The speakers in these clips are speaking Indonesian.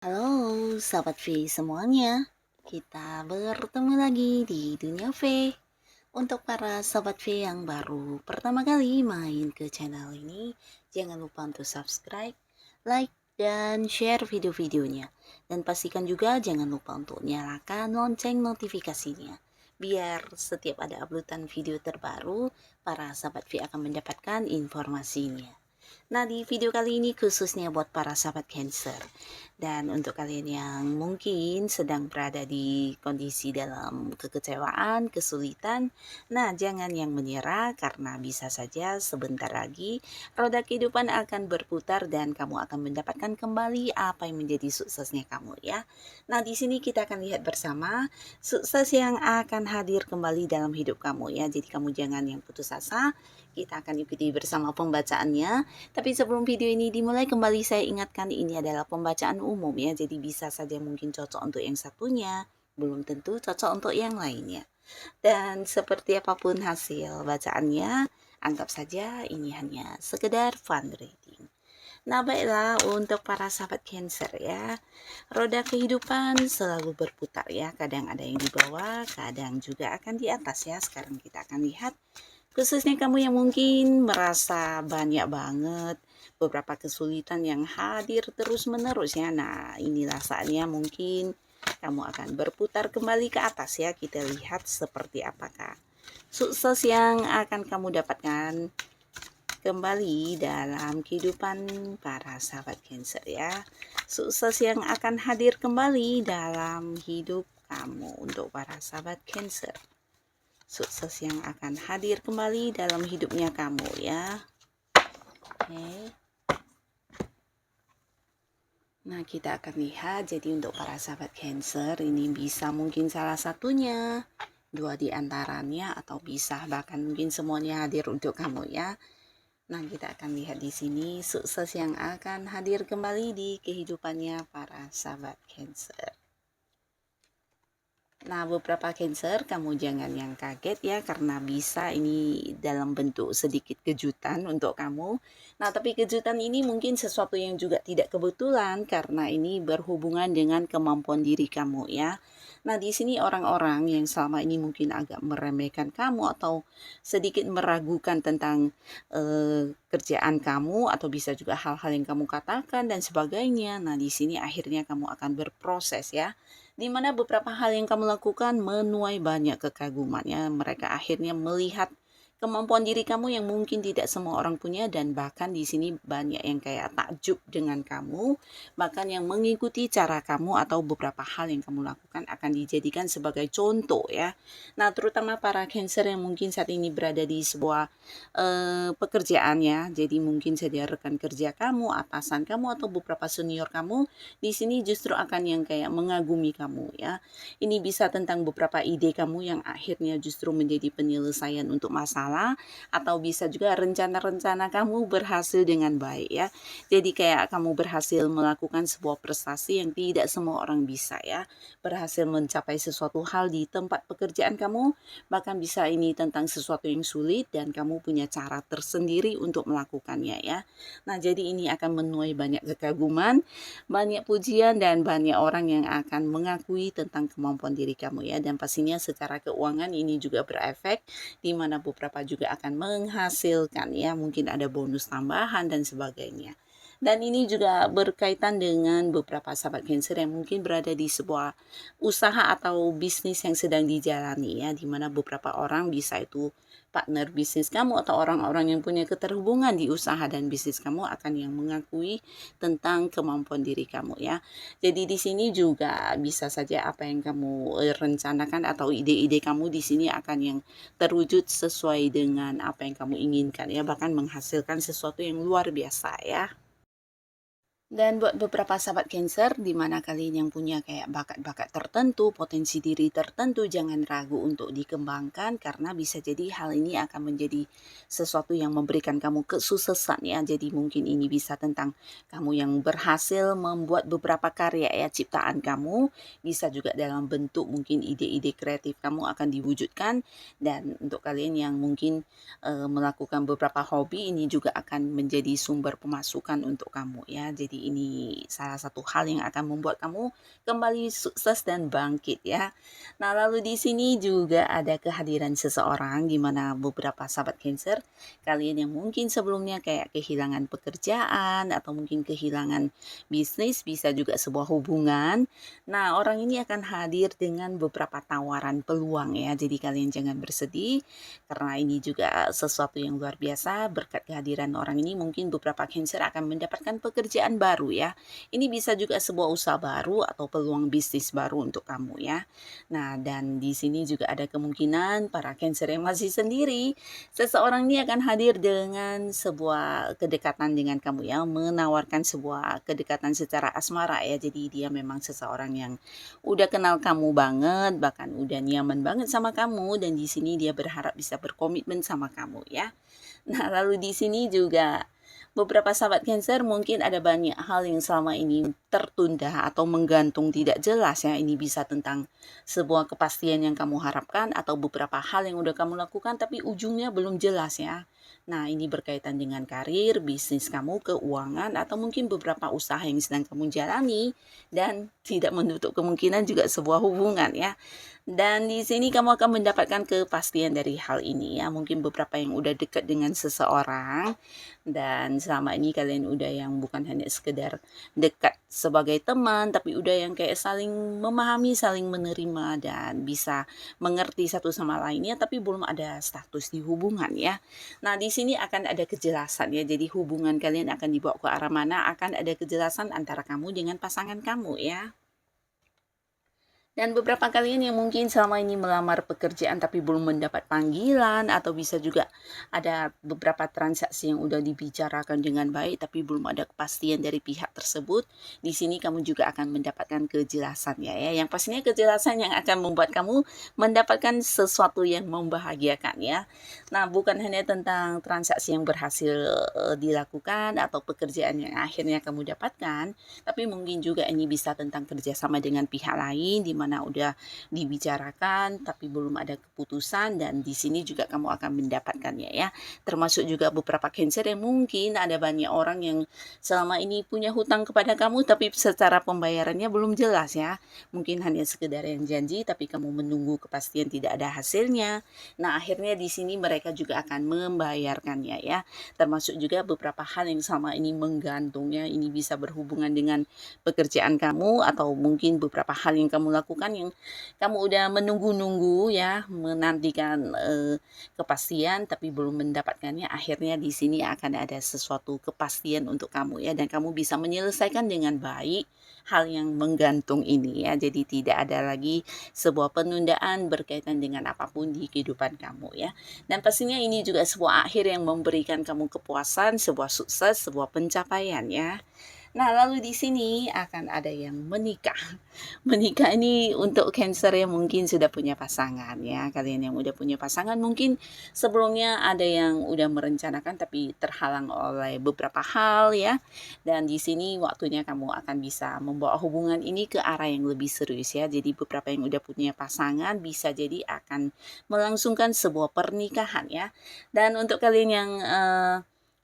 Halo Sahabat V semuanya, kita bertemu lagi di Dunia V. Untuk para Sahabat V yang baru pertama kali main ke channel ini, jangan lupa untuk subscribe, like, dan share video-videonya. Dan pastikan juga jangan lupa untuk nyalakan lonceng notifikasinya. Biar setiap ada uploadan video terbaru, para Sahabat V akan mendapatkan informasinya. Nah, di video kali ini khususnya buat para sahabat Cancer. Dan untuk kalian yang mungkin sedang berada di kondisi dalam kekecewaan, kesulitan, nah jangan yang menyerah karena bisa saja sebentar lagi roda kehidupan akan berputar dan kamu akan mendapatkan kembali apa yang menjadi suksesnya kamu ya. Nah, di sini kita akan lihat bersama sukses yang akan hadir kembali dalam hidup kamu ya. Jadi kamu jangan yang putus asa. Kita akan ikuti bersama pembacaannya. Tapi sebelum video ini dimulai, kembali saya ingatkan ini adalah pembacaan umum ya. Jadi bisa saja mungkin cocok untuk yang satunya, belum tentu cocok untuk yang lainnya. Dan seperti apapun hasil bacaannya, anggap saja ini hanya sekedar fun reading. Nah, baiklah untuk para sahabat Cancer ya. Roda kehidupan selalu berputar ya. Kadang ada yang di bawah, kadang juga akan di atas ya. Sekarang kita akan lihat khususnya kamu yang mungkin merasa banyak banget beberapa kesulitan yang hadir terus-menerus ya. Nah, inilah saatnya mungkin kamu akan berputar kembali ke atas ya. Kita lihat seperti apakah sukses yang akan kamu dapatkan kembali dalam kehidupan para sahabat Cancer ya. Sukses yang akan hadir kembali dalam hidup kamu untuk para sahabat Cancer. Sukses yang akan hadir kembali dalam hidupnya kamu ya. Oke. Nah, kita akan lihat jadi untuk para sahabat Cancer ini bisa mungkin salah satunya, dua di antaranya, atau bisa bahkan mungkin semuanya hadir untuk kamu ya. Nah, kita akan lihat di sini sukses yang akan hadir kembali di kehidupannya para sahabat Cancer. Nah, beberapa Cancer, kamu jangan yang kaget ya, karena bisa ini dalam bentuk sedikit kejutan untuk kamu. Nah, tapi kejutan ini mungkin sesuatu yang juga tidak kebetulan, karena ini berhubungan dengan kemampuan diri kamu ya. Nah, di sini orang-orang yang selama ini mungkin agak meremehkan kamu atau sedikit meragukan tentang kerjaan kamu, atau bisa juga hal-hal yang kamu katakan dan sebagainya. Nah, di sini akhirnya kamu akan berproses ya, di mana beberapa hal yang kamu lakukan menuai banyak kekagumannya. Mereka akhirnya melihat kemampuan diri kamu yang mungkin tidak semua orang punya, dan bahkan di sini banyak yang kayak takjub dengan kamu, bahkan yang mengikuti cara kamu atau beberapa hal yang kamu lakukan akan dijadikan sebagai contoh ya. Nah, terutama para Cancer yang mungkin saat ini berada di sebuah pekerjaan ya. Jadi mungkin saja rekan kerja kamu, atasan kamu, atau beberapa senior kamu di sini justru akan yang kayak mengagumi kamu ya. Ini bisa tentang beberapa ide kamu yang akhirnya justru menjadi penyelesaian untuk masalah, atau bisa juga rencana-rencana kamu berhasil dengan baik ya. Jadi kayak kamu berhasil melakukan sebuah prestasi yang tidak semua orang bisa ya. Berhasil mencapai sesuatu hal di tempat pekerjaan kamu, bahkan bisa ini tentang sesuatu yang sulit dan kamu punya cara tersendiri untuk melakukannya ya. Nah, jadi ini akan menuai banyak kekaguman, banyak pujian, dan banyak orang yang akan mengakui tentang kemampuan diri kamu ya. Dan pastinya secara keuangan ini juga berefek, di mana beberapa juga akan menghasilkan ya, mungkin ada bonus tambahan dan sebagainya. Dan ini juga berkaitan dengan beberapa sahabat Cancer yang mungkin berada di sebuah usaha atau bisnis yang sedang dijalani ya, di mana beberapa orang bisa itu partner bisnis kamu atau orang-orang yang punya keterhubungan di usaha dan bisnis kamu akan yang mengakui tentang kemampuan diri kamu ya. Jadi di sini juga bisa saja apa yang kamu rencanakan atau ide-ide kamu di sini akan yang terwujud sesuai dengan apa yang kamu inginkan ya, bahkan menghasilkan sesuatu yang luar biasa ya. Dan buat beberapa sahabat Cancer, di mana kalian yang punya kayak bakat-bakat tertentu, potensi diri tertentu, jangan ragu untuk dikembangkan karena bisa jadi hal ini akan menjadi sesuatu yang memberikan kamu kesuksesan ya. Jadi mungkin ini bisa tentang kamu yang berhasil membuat beberapa karya ya ciptaan kamu, bisa juga dalam bentuk mungkin ide-ide kreatif kamu akan diwujudkan, dan untuk kalian yang mungkin melakukan beberapa hobi ini juga akan menjadi sumber pemasukan untuk kamu ya. Jadi ini salah satu hal yang akan membuat kamu kembali sukses dan bangkit ya. Nah, lalu di sini juga ada kehadiran seseorang di mana beberapa sahabat Cancer, kalian yang mungkin sebelumnya kayak kehilangan pekerjaan atau mungkin kehilangan bisnis, bisa juga sebuah hubungan. Nah, orang ini akan hadir dengan beberapa tawaran peluang ya. Jadi kalian jangan bersedih karena ini juga sesuatu yang luar biasa. Berkat kehadiran orang ini mungkin beberapa Cancer akan mendapatkan pekerjaan baru ya. Ini bisa juga sebuah usaha baru atau peluang bisnis baru untuk kamu ya. Nah, dan di sini juga ada kemungkinan para Cancer yang masih sendiri, seseorang ini akan hadir dengan sebuah kedekatan dengan kamu ya, menawarkan sebuah kedekatan secara asmara ya. Jadi dia memang seseorang yang udah kenal kamu banget, bahkan udah nyaman banget sama kamu, dan di sini dia berharap bisa berkomitmen sama kamu ya. Nah, lalu di sini juga beberapa sahabat Cancer mungkin ada banyak hal yang selama ini tertunda atau menggantung tidak jelas ya. Ini bisa tentang sebuah kepastian yang kamu harapkan atau beberapa hal yang udah kamu lakukan tapi ujungnya belum jelas ya. Nah, ini berkaitan dengan karir, bisnis kamu, keuangan, atau mungkin beberapa usaha yang sedang kamu jalani, dan tidak menutup kemungkinan juga sebuah hubungan ya. Dan di sini kamu akan mendapatkan kepastian dari hal ini ya. Mungkin beberapa yang udah dekat dengan seseorang, dan selama ini kalian udah yang bukan hanya sekedar dekat sebagai teman, tapi udah yang kayak saling memahami, saling menerima, dan bisa mengerti satu sama lainnya, tapi belum ada status di hubungan ya. Nah, di sini akan ada kejelasan ya. Jadi hubungan kalian akan dibawa ke arah mana, akan ada kejelasan antara kamu dengan pasangan kamu ya. Dan beberapa kalian yang mungkin selama ini melamar pekerjaan tapi belum mendapat panggilan, atau bisa juga ada beberapa transaksi yang udah dibicarakan dengan baik tapi belum ada kepastian dari pihak tersebut. Di sini kamu juga akan mendapatkan kejelasan ya. Yang pastinya kejelasan yang akan membuat kamu mendapatkan sesuatu yang membahagiakan ya. Nah, bukan hanya tentang transaksi yang berhasil dilakukan atau pekerjaan yang akhirnya kamu dapatkan, tapi mungkin juga ini bisa tentang kerjasama dengan pihak lain di mana udah dibicarakan tapi belum ada keputusan, dan di sini juga kamu akan mendapatkannya ya. Termasuk juga beberapa Cancer yang mungkin ada banyak orang yang selama ini punya hutang kepada kamu tapi secara pembayarannya belum jelas ya. Mungkin hanya sekedar yang janji tapi kamu menunggu kepastian tidak ada hasilnya. Nah, akhirnya di sini mereka juga akan membayarkannya ya. Termasuk juga beberapa hal yang selama ini menggantungnya, ini bisa berhubungan dengan pekerjaan kamu atau mungkin beberapa hal yang kamu lakukan yang kamu udah menunggu-nunggu ya, menantikan kepastian tapi belum mendapatkannya. Akhirnya di sini akan ada sesuatu kepastian untuk kamu ya, dan kamu bisa menyelesaikan dengan baik hal yang menggantung ini ya. Jadi tidak ada lagi sebuah penundaan berkaitan dengan apapun di kehidupan kamu ya. Dan pastinya ini juga sebuah akhir yang memberikan kamu kepuasan, sebuah sukses, sebuah pencapaian ya. Nah, lalu di sini akan ada yang menikah. Menikah ini untuk Cancer yang mungkin sudah punya pasangan ya. Kalian yang udah punya pasangan mungkin sebelumnya ada yang udah merencanakan tapi terhalang oleh beberapa hal ya. Dan di sini waktunya kamu akan bisa membawa hubungan ini ke arah yang lebih serius ya. Jadi beberapa yang udah punya pasangan bisa jadi akan melangsungkan sebuah pernikahan ya. Dan untuk kalian yang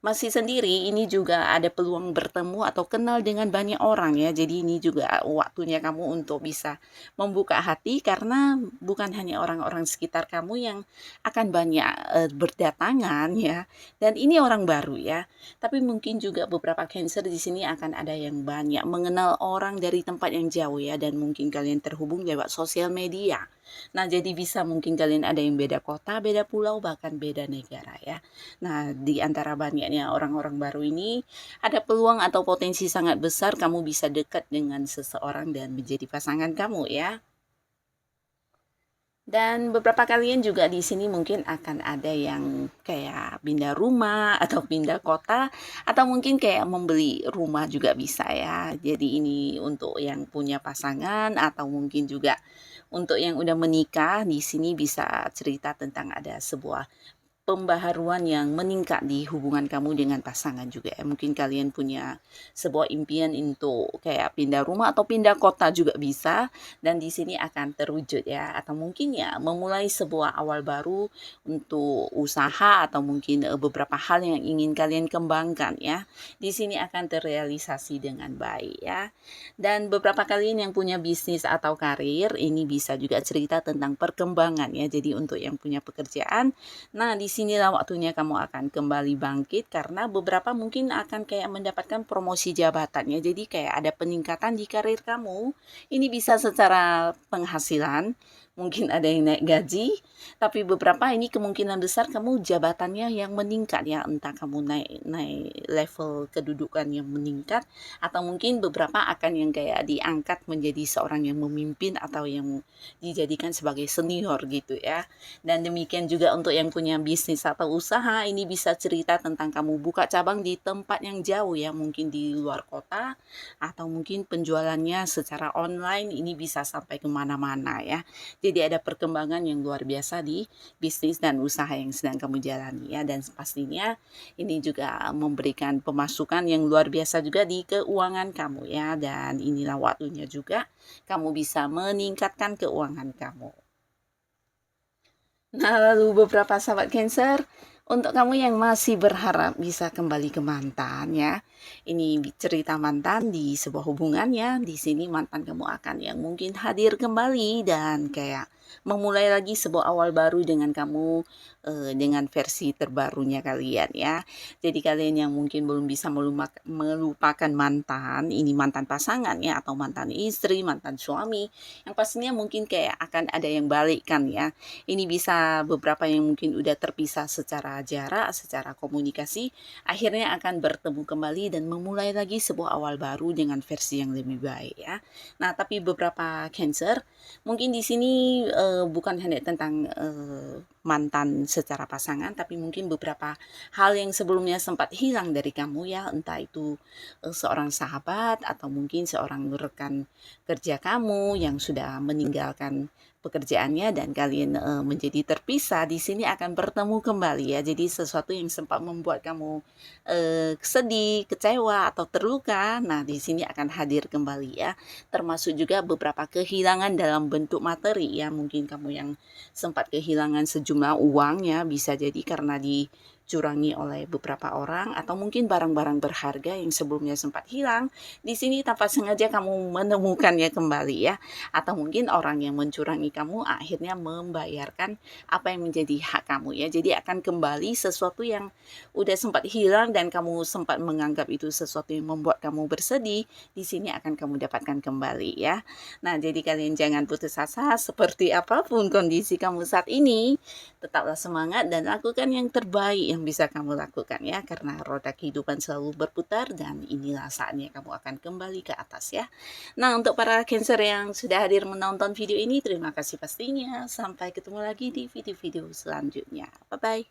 masih sendiri, ini juga ada peluang bertemu atau kenal dengan banyak orang ya. Jadi ini juga waktunya kamu untuk bisa membuka hati, karena bukan hanya orang-orang sekitar kamu yang akan banyak berdatangan ya. Dan ini orang baru ya. Tapi mungkin juga beberapa Cancer di sini akan ada yang banyak mengenal orang dari tempat yang jauh ya, dan mungkin kalian terhubung lewat sosial media. Nah, jadi bisa mungkin kalian ada yang beda kota, beda pulau, bahkan beda negara ya. Nah, di antara banyaknya orang-orang baru ini, ada peluang atau potensi sangat besar kamu bisa dekat dengan seseorang dan menjadi pasangan kamu ya. Dan beberapa kalian juga di sini mungkin akan ada yang kayak pindah rumah atau pindah kota atau mungkin kayak membeli rumah juga bisa ya. Jadi ini untuk yang punya pasangan atau mungkin juga untuk yang udah menikah, di sini bisa cerita tentang ada sebuah pembaharuan yang meningkat di hubungan kamu dengan pasangan juga ya. Mungkin kalian punya sebuah impian untuk kayak pindah rumah atau pindah kota juga bisa dan di sini akan terwujud ya. Atau mungkin ya memulai sebuah awal baru untuk usaha atau mungkin beberapa hal yang ingin kalian kembangkan ya. Di sini akan terrealisasi dengan baik ya. Dan beberapa kalian yang punya bisnis atau karir ini bisa juga cerita tentang perkembangan ya. Jadi untuk yang punya pekerjaan, nah, disinilah waktunya kamu akan kembali bangkit karena beberapa mungkin akan kayak mendapatkan promosi jabatannya. Jadi kayak ada peningkatan di karir kamu. Ini bisa secara penghasilan, mungkin ada yang naik gaji, tapi beberapa ini kemungkinan besar kamu jabatannya yang meningkat ya, entah kamu naik level kedudukan yang meningkat atau mungkin beberapa akan yang kayak diangkat menjadi seorang yang memimpin atau yang dijadikan sebagai senior gitu ya. Dan demikian juga untuk yang punya bisnis atau usaha, ini bisa cerita tentang kamu buka cabang di tempat yang jauh ya, mungkin di luar kota atau mungkin penjualannya secara online ini bisa sampai kemana-mana ya. Jadi ada perkembangan yang luar biasa di bisnis dan usaha yang sedang kamu jalani ya. Dan pastinya ini juga memberikan pemasukan yang luar biasa juga di keuangan kamu ya. Dan inilah waktunya juga kamu bisa meningkatkan keuangan kamu. Nah, lalu beberapa sahabat Cancer, untuk kamu yang masih berharap bisa kembali ke mantan ya. Ini cerita mantan di sebuah hubungan ya. Di sini mantan kamu akan yang mungkin hadir kembali dan kayak memulai lagi sebuah awal baru dengan kamu dengan versi terbarunya kalian ya. Jadi kalian yang mungkin belum bisa melupakan mantan, ini mantan pasangan ya atau mantan istri, mantan suami, yang pastinya mungkin kayak akan ada yang balikkan ya. Ini bisa beberapa yang mungkin udah terpisah secara jarak, secara komunikasi, akhirnya akan bertemu kembali dan memulai lagi sebuah awal baru dengan versi yang lebih baik ya. Nah, tapi beberapa Cancer, mungkin di sini bukan hanya tentang mantan secara pasangan, tapi mungkin beberapa hal yang sebelumnya sempat hilang dari kamu ya, entah itu seorang sahabat atau mungkin seorang rekan kerja kamu yang sudah meninggalkan pekerjaannya dan kalian menjadi terpisah. Di sini akan bertemu kembali ya. Jadi sesuatu yang sempat membuat kamu sedih, kecewa atau terluka, nah di sini akan hadir kembali ya. Termasuk juga beberapa kehilangan dalam bentuk materi ya. Mungkin kamu yang sempat kehilangan sejumlah uang ya, bisa jadi karena dicurangi oleh beberapa orang atau mungkin barang-barang berharga yang sebelumnya sempat hilang. Di sini tanpa sengaja kamu menemukannya kembali ya. Atau mungkin orang yang mencurangi kamu akhirnya membayarkan apa yang menjadi hak kamu ya. Jadi akan kembali sesuatu yang udah sempat hilang dan kamu sempat menganggap itu sesuatu yang membuat kamu bersedih, di sini akan kamu dapatkan kembali ya. Nah, jadi kalian jangan putus asa seperti apapun kondisi kamu saat ini, tetaplah semangat dan lakukan yang terbaik yang bisa kamu lakukan ya, karena roda kehidupan selalu berputar dan inilah saatnya kamu akan kembali ke atas ya. Nah, untuk para Cancer yang sudah hadir menonton video ini, terima kasih pastinya. Sampai ketemu lagi di video-video selanjutnya. Bye-bye.